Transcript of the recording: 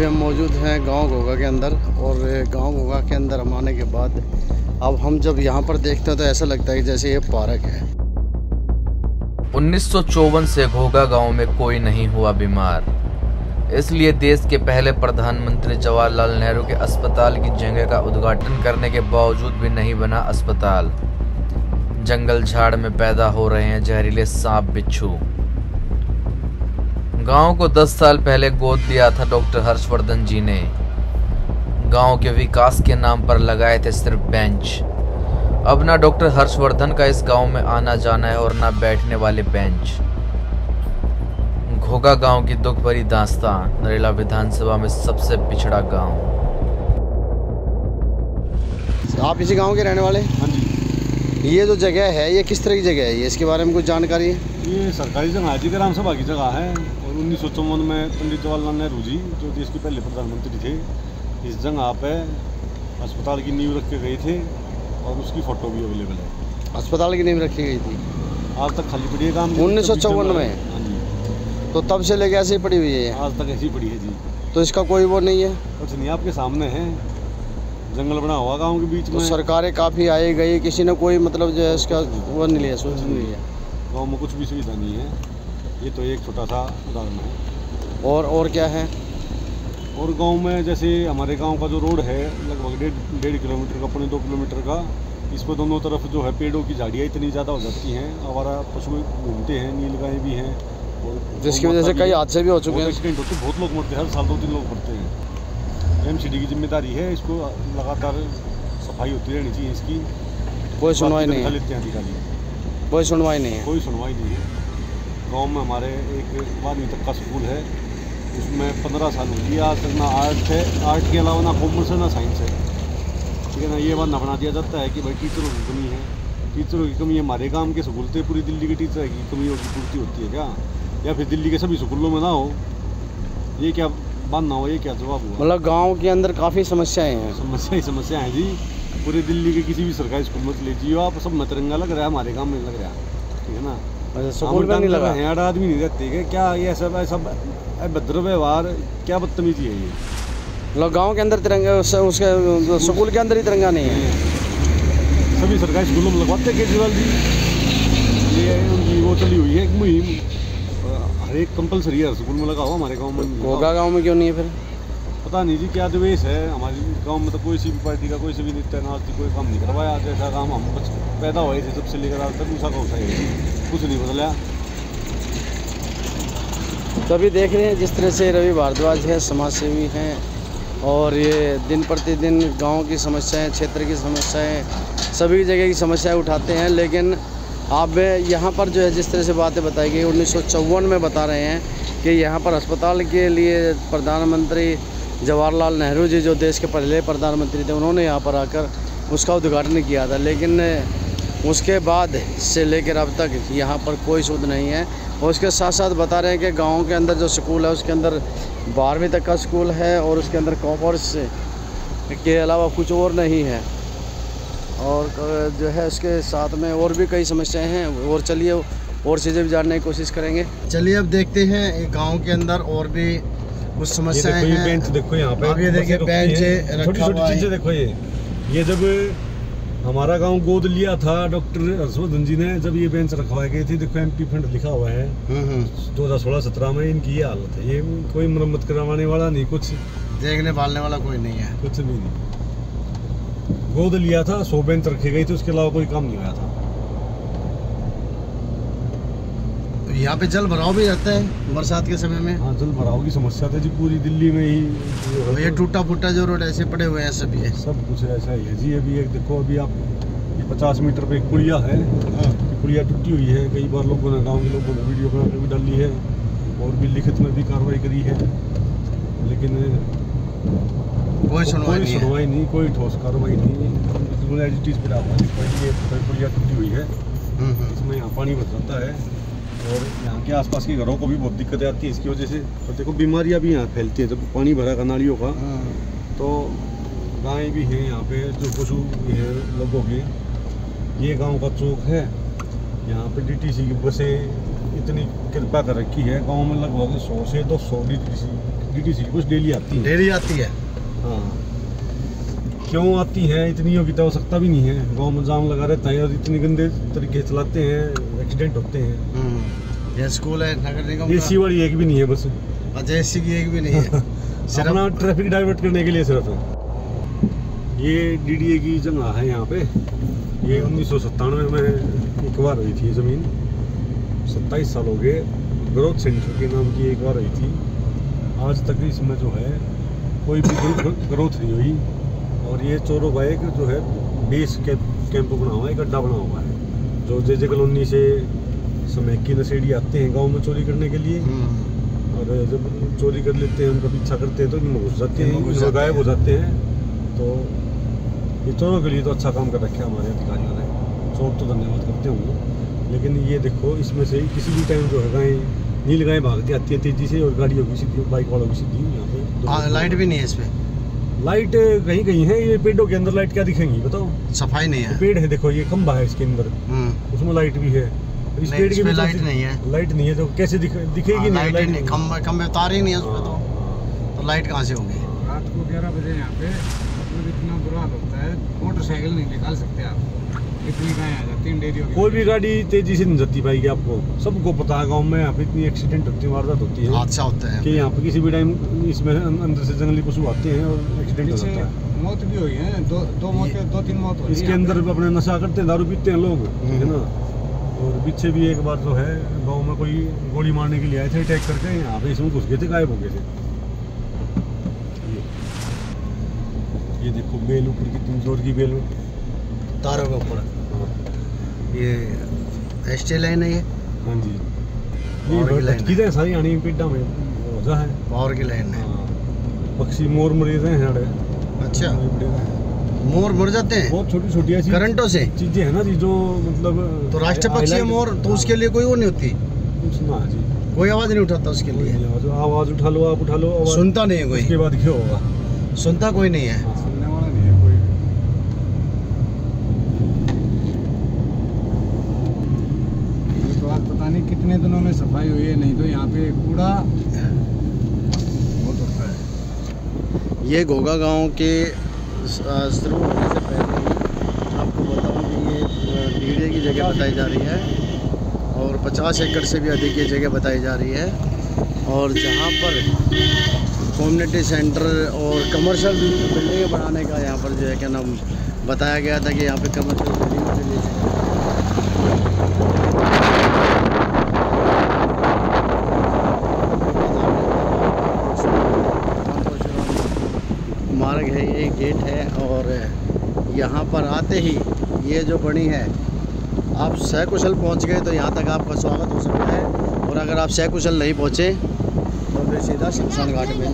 अभी हम मौजूद हैं गांव घोगा के अंदर, और गांव घोगा के अंदर हम आने के बाद अब हम जब यहाँ पर देखते हैं तो ऐसा लगता है कि जैसे ये पार्क है। 1954 से घोगा गांव में कोई नहीं हुआ बीमार, इसलिए देश के पहले प्रधानमंत्री जवाहरलाल नेहरू के अस्पताल की जगह का उद्घाटन करने के बावजूद भी नहीं बना अस्पताल। जंगल झाड़ में पैदा हो रहे हैं जहरीले सांप बिच्छू। गांव को 10 साल पहले गोद दिया था डॉक्टर हर्षवर्धन जी ने। गांव के विकास के नाम पर लगाए थे सिर्फ बेंच। अब ना डॉक्टर हर्षवर्धन का इस गांव में आना जाना है और ना बैठने वाले बेंच। घोगा गांव की दुख भरी दास्तान, नरेला विधानसभा में सबसे पिछड़ा गांव। आप इसी गांव के रहने वाले? हाँ जी। ये जो जगह है ये किस तरह की जगह है, ये इसके बारे में कुछ जानकारी है? ये सरकारी जगह है जी, ग्राम सभा की जगह है। और 1954 में पंडित जवाहरलाल नेहरू जी जो देश के पहले प्रधानमंत्री थे, इस जगह पे अस्पताल की नींव रख के गए थे और उसकी फ़ोटो भी अवेलेबल है। अस्पताल की नींव रखी गई थी, आज तक खाली पड़ी है काम। 1954 में? हाँ जी। तो तब से लेके ऐसे ही पड़ी हुई है? आज तक ऐसी पड़ी है जी। तो इसका कोई वो नहीं है? कुछ नहीं, आपके सामने है, जंगल बना हुआ गाँव के बीच में। तो सरकारें काफ़ी आई गई, किसी ने कोई मतलब जो है इसका वो नहीं लिया, सोच नहीं लिया। गाँव में कुछ भी सुविधा नहीं है। ये तो एक छोटा सा उदाहरण है। और क्या है? और गांव में जैसे हमारे गांव का जो रोड है लगभग 1.5 किलोमीटर का, 2 किलोमीटर का, इस पर दोनों तरफ जो है पेड़ों की झाड़ियाँ इतनी ज़्यादा हो जाती हैं, आवारा पशु घूमते हैं, नीलगाय भी हैं, और जिसकी वजह से कई हादसे भी हो चुके हैं। एक्सीडेंट होते, बहुत लोग मरते हैं, हर साल 2-3 लोग मरते हैं। एमसीडी की जिम्मेदारी है, इसको लगातार सफाई होती रहनी चाहिए इसकी। कोई सुनवाई नहीं है? लेते हैं अधिकारी, कोई सुनवाई नहीं है? कोई सुनवाई नहीं है। गाँव में हमारे एक 12वीं तक का स्कूल है, उसमें 15 साल हो गई आज तक ना आर्ट है, आर्ट के अलावा ना कॉमर्स है ना साइंस है। ठीक है ना, ये बात ना बना दिया जाता है कि भाई टीचरों की कमी है। टीचरों की कमी हमारे गांव के स्कूल से पूरी दिल्ली के टीचर की कमियों की पूर्ति होती है क्या? या फिर दिल्ली के सभी स्कूलों में ना हो? ये क्या बात ना हो, ये क्या जवाब हुआ? मतलब गाँव के अंदर काफ़ी समस्याएँ हैं? समस्या है जी। पूरे दिल्ली के किसी भी सरकारी स्कूल में लीजिए आप, सब में तिरंगा लग रहा है, हमारे गाँव में लग रहा है। ठीक है ना, स्कूल में नहीं लगा है। आदमी नहीं रहते क्या? क्या ये सब भद्र व्यवहार, क्या बदतमीजी है ये? मतलब गांव के अंदर तिरंगा, उसके स्कूल के अंदर ही तिरंगा नहीं है? सभी सरकारी स्कूलों में लगवाते केजरीवाल जी। ये उनकी वो चली हुई है एक मुहिम, हर एक कंपलसरी है स्कूल में लगा हुआ। हमारे गांव में, घोगा गांव में क्यों नहीं है फिर? पता नहीं जी, क्या द्वेष है। हमारे गांव में तो कोई सी भी पार्टी का कोई से भी नेता नाच कोई काम नहीं करवाया। जैसा काम हम पैदा हुए थे तब से लेकर आज तक, दूसरा कौन सा है, कुछ नहीं बदला। तभी देख रहे हैं जिस तरह से रवि भारद्वाज है, समाज सेवी हैं, और ये दिन प्रतिदिन गांव की समस्याएं, क्षेत्र की समस्याएं, सभी जगह की समस्याएं उठाते हैं। लेकिन आप यहाँ पर जो है जिस तरह से बातें बताई गई 1954 में बता रहे हैं कि यहाँ पर अस्पताल के लिए प्रधानमंत्री जवाहरलाल नेहरू जी जो देश के पहले प्रधानमंत्री थे, उन्होंने यहाँ पर आकर उसका उद्घाटन किया था। लेकिन उसके बाद से लेकर अब तक यहाँ पर कोई सुध नहीं है। और उसके साथ साथ बता रहे हैं कि गांव के अंदर जो स्कूल है उसके अंदर 12वीं तक का स्कूल है, और उसके अंदर कॉमर्स के अलावा कुछ और नहीं है। और जो है उसके साथ में और भी कई समस्याएं हैं। और चलिए और चीज़ें भी जानने की कोशिश करेंगे। चलिए अब देखते हैं गांव के अंदर और भी कुछ समस्याएं हैं। बेंच देखो यहाँ पे, अब ये देखिए बेंच छोटी छोटी चीज़ें देखो। ये जब हमारा गांव गोद लिया था डॉक्टर हर्षवर्धन जी ने, जब ये बेंच रखवाई गई थी, देखो एमपी फंड लिखा हुआ है। 2016-17 में इनकी ये हालत है। ये कोई मरम्मत करवाने वाला नहीं, कुछ देखने पालने वाला कोई नहीं है, कुछ भी नहीं। गोद लिया था, 100 बेंच रखे गई थी, उसके अलावा कोई काम नहीं हुआ था। यहाँ पे जल भराव भी रहता है बरसात के समय में? हाँ, जल भराव की समस्या था जी पूरी दिल्ली में ही। ये टूटा फूटा जो रोड ऐसे पड़े हुए हैं सब, ये सब कुछ ऐसा ही है जी। अभी एक देखो, अभी आप ये 50 मीटर पे एक पुलिया है, पुलिया टूटी हुई है। कई बार लोगों ने, गाँव के लोगों ने वीडियो बना के भी डाली है और भी लिखित में भी कार्रवाई करी है, लेकिन कोई सुनवाई नहीं, कोई ठोस कार्रवाई नहीं। पुलिया टूटी हुई है, इसमें यहाँ पानी भर जाता है और यहाँ के आसपास के घरों को भी बहुत दिक्कतें आती है इसकी वजह से। तो देखो बीमारियाँ भी यहाँ फैलती हैं जब पानी भरा का नालियों का। तो गाय भी हैं यहाँ पे, जो पशु भी हैं लोगों के। ये गांव का चौक है, यहाँ पे डीटीसी की बसें इतनी कृपा कर रखी है, गांव में लगभग 100 से 200 डीटीसी बस डेली आती है। डेली आती है? हाँ, क्यों आती है? इतनी की तो आवश्यकता भी नहीं है। गांव में जाम लगा रहता है और इतनी गंदे तरीके से चलाते हैं, एक्सीडेंट होते हैं। ये स्कूल है नगर निगम एसी वाली एक भी नहीं है बस। अच्छा, एसी की एक भी नहीं है। अपना ट्रैफिक डाइवर्ट करने के लिए सिर्फ। ये डीडीए की जगह है यहाँ पे। ये 1997 में एक बार हुई थी ज़मीन, 27 साल हो गए। ग्रोथ सेंटर के नाम की एक बार हुई थी। आज तक इसमें जो है कोई भी ग्रोथ नहीं हुई। और ये चोरों का एक जो है बेस कैंप बना हुआ है, एक अड्डा बना हुआ है। जो जे कॉलोनी से समेकी नशेड़ी आते हैं गांव में चोरी करने के लिए, और जब चोरी कर लेते हैं, उनका पीछा करते हैं तो इनमें घुस जाते हैं, गायब हो जाते हैं। तो ये चोरों के लिए तो अच्छा काम कर रखा है हमारे अधिकारियों ने, चोर तो धन्यवाद करते होंगे। लेकिन ये देखो, इसमें से किसी भी टाइम जो है गायें, नील गायें भागती आती है तेजी से, और गाड़ियों की सीधी, बाइक वालों की सीधी। यहाँ पे लाइट भी नहीं है इसमें? लाइट कहीं कहीं है। ये पेड़ों के अंदर लाइट क्या दिखेंगी बताओ? सफाई नहीं है। पेड़ है, देखो ये खंबा है इसके अंदर, उसमें लाइट भी है। इस पेड़ की लाइट नहीं है। लाइट नहीं है तो कैसे दिखेगी? नहीं, लाइट खंबे तार ही नहीं है उसमें, तो लाइट कहाँ से होगी? रात को 11 बजे यहाँ पे मतलब इतना बुरा हाल होता है, मोटरसाइकिल नहीं निकाल सकते आप, इतनी गायें आ जाती हैं डेयरियों की। कोई भी गाड़ी तेजी से नहीं जाती पाएगी आपको, सबको पता है। गांव में यहाँ पे इतनी एक्सीडेंट होती है, वारदात होती है, हादसा होता है कि यहाँ पे किसी भी टाइम इसमें अंदर से जंगली पशु आते हैं और एक्सीडेंट हो जाता है। मौत भी हुई है, दो तीन मौत हुई। इसके अंदर अपने नशा करते हैं, दारू पीते हैं लोग, है ना। और पीछे भी एक बार जो है गांव में कोई गोली मारने के लिए आए थे, अटैक करके यहाँ पे इसमें घुस गए थे, गायब हो गए थे। ये देखो बेल ऊपर कितनी जोर की बेल तारों के ऊपर। ये एसटी लाइन है ये? हाँ जी, ये भटकी है सारी आनी पेड़ा में रोजा है, पावर की लाइन है। पक्षी मोर मरीज हैं यहाँ। अच्छा, मोर मर जाते हैं? बहुत छोटी छोटी ऐसी करंटों से चीजें है ना जी, जो मतलब तो राष्ट्रीय पक्षी है मोर, तो उसके लिए कोई वो नहीं होती? सुना जी, कोई आवाज नहीं उठाता उसके लिए? आवाज उठा लो, आप उठा लो, सुनता नहीं है कोई। उसके बाद क्या होगा? सुनता कोई नहीं है, सुनने वाला नहीं है कोई। तो आज पता नहीं कितने दिनों में सफाई हुई है, नहीं तो यहाँ पे कूड़ा बहुत होता है। ये घोगा गांव के शुरू होने से पहले आपको बताऊं कि ये डीडीए की जगह बताई जा रही है, और 50 एकड़ से भी अधिक ये जगह बताई जा रही है। और जहाँ पर कम्युनिटी सेंटर और कमर्शियल बिल्डिंग बनाने का यहाँ पर जो है क्या नाम बताया गया था कि यहाँ पे कमर्शियल बिल्डिंग के लिए मार्ग है, ये गेट है। और यहाँ पर आते ही ये जो बनी है, आप सकुशल पहुँच गए तो यहाँ तक आपका स्वागत हो सकता है, और अगर आप सकुशल नहीं पहुँचे तो फिर सीधा शमशान घाट में